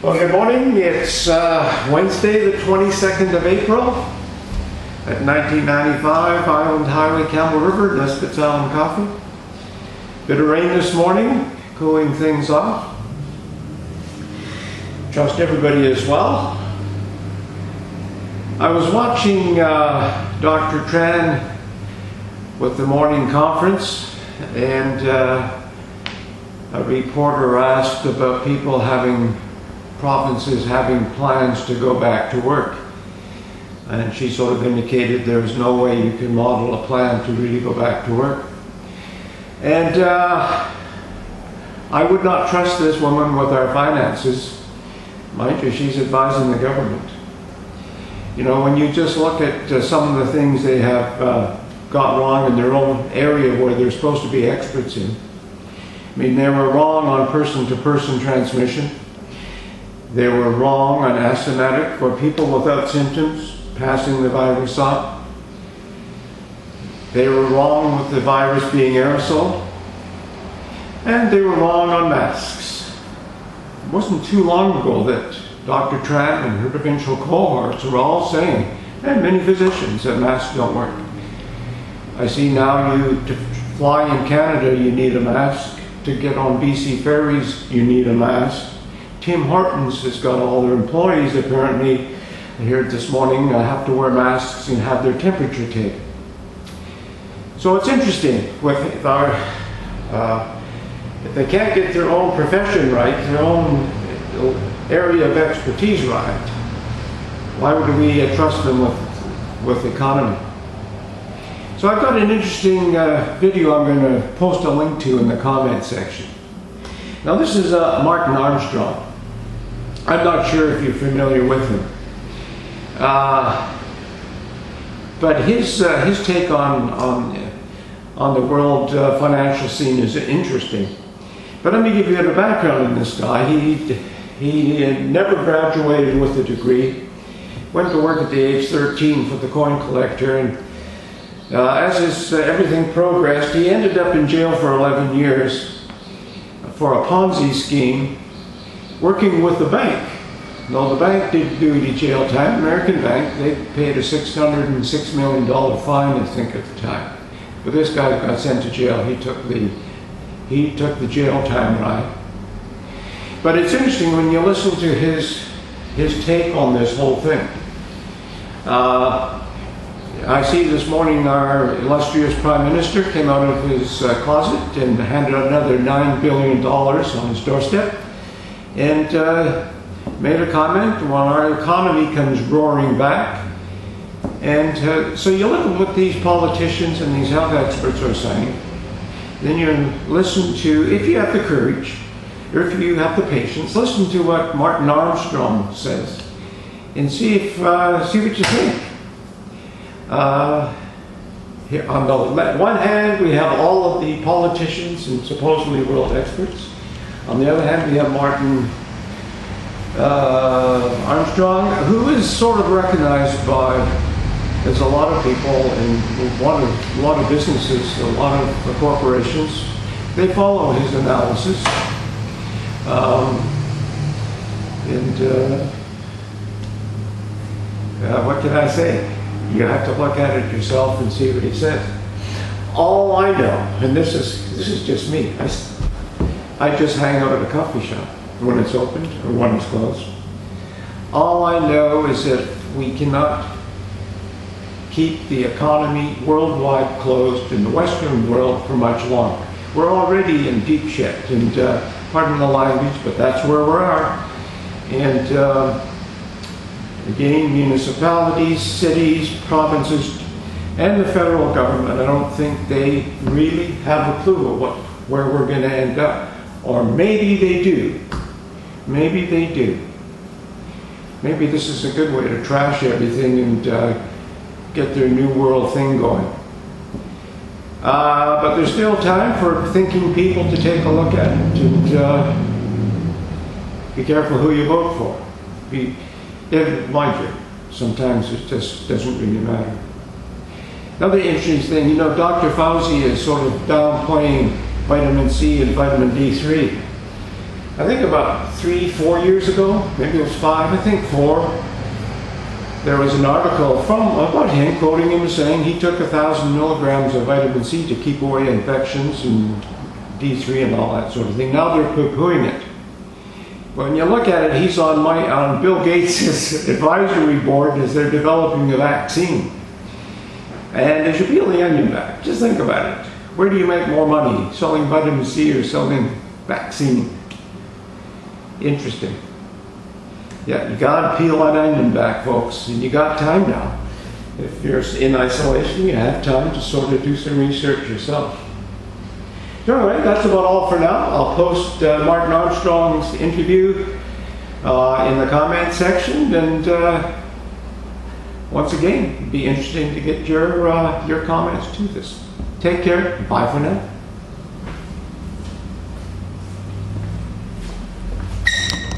Well, good morning. It's Wednesday, the 22nd of April at 1995, Island Highway, Campbell River, Nesbitt's Island Coffee. Bit of rain this morning, cooling things off. Trust everybody is well. I was watching Dr. Tran with the morning conference, and a reporter asked about provinces having plans to go back to work. And she sort of indicated there's no way you can model a plan to really go back to work. And I would not trust this woman with our finances. Mind you, she's advising the government. You know, when you just look at some of the things they have got wrong in their own area where they're supposed to be experts in. I mean, they were wrong on person-to-person transmission. They were wrong on asymptomatic, or people without symptoms passing the virus on. They were wrong with the virus being aerosol. And they were wrong on masks. It wasn't too long ago that Dr. Tran and her provincial cohorts were all saying, and many physicians, that masks don't work. I see now to fly in Canada, you need a mask. To get on BC ferries, you need a mask. Tim Hortons has got all their employees, apparently, I heard this morning, have to wear masks and have their temperature taken. So it's interesting with our, if they can't get their own profession right, their own area of expertise right, why would we trust them with the economy? So I've got an interesting video I'm going to post a link to in the comment section. Now this is Martin Armstrong. I'm not sure if you're familiar with him. But his take on the world financial scene is interesting. But let me give you a background on this guy. He had never graduated with a degree. Went to work at the age 13 for the coin collector, and as everything progressed, he ended up in jail for 11 years for a Ponzi scheme, working with the bank. No, the bank didn't do any jail time. American Bank, they paid a $606 million fine, I think, at the time. But this guy got sent to jail. He took the jail time right. But it's interesting when you listen to his take on this whole thing. I see this morning our illustrious Prime Minister came out of his closet and handed another $9 billion on his doorstep, and made a comment when our economy comes roaring back. And so you look at what these politicians and these health experts are saying, then you listen to, if you have the courage, or if you have the patience, listen to what Martin Armstrong says, and see what you think. Here on the one hand, we have all of the politicians and supposedly world experts. On the other hand, we have Martin Armstrong, who is sort of recognized by, as a lot of people and a lot of businesses, a lot of corporations, they follow his analysis. What can I say? You have to look at it yourself and see what he says. All I know, and this is just me, I just hang out at a coffee shop when it's open or when it's closed. All I know is that we cannot keep the economy worldwide closed in the Western world for much longer. We're already in deep shit, and pardon the language, but that's where we are. And again, municipalities, cities, provinces, and the federal government, I don't think they really have a clue of where we're going to end up. Or maybe they do. Maybe they do. Maybe this is a good way to trash everything and get their new world thing going. But there's still time for thinking people to take a look at it, and be careful who you vote for. Mind you, sometimes it just doesn't really matter. Another interesting thing, Dr. Fauci is sort of downplaying vitamin C and vitamin D3. I think about 3-4 years ago, maybe it was 5, I think 4, there was an article about him, quoting him as saying he took 1,000 milligrams of vitamin C to keep away infections and D3 and all that sort of thing. Now they're poo-pooing it. When you look at it, he's on Bill Gates' advisory board as they're developing a vaccine. And as you peel the onion back, just think about it. Where do you make more money, selling vitamin C or selling vaccine? Interesting. Yeah, you gotta peel that onion back, folks, and you got time now. If you're in isolation, you have time to sort of do some research yourself. So anyway, that's about all for now. I'll post Martin Armstrong's interview in the comment section, and once again, it'd be interesting to get your comments to this. Take care. Bye for now.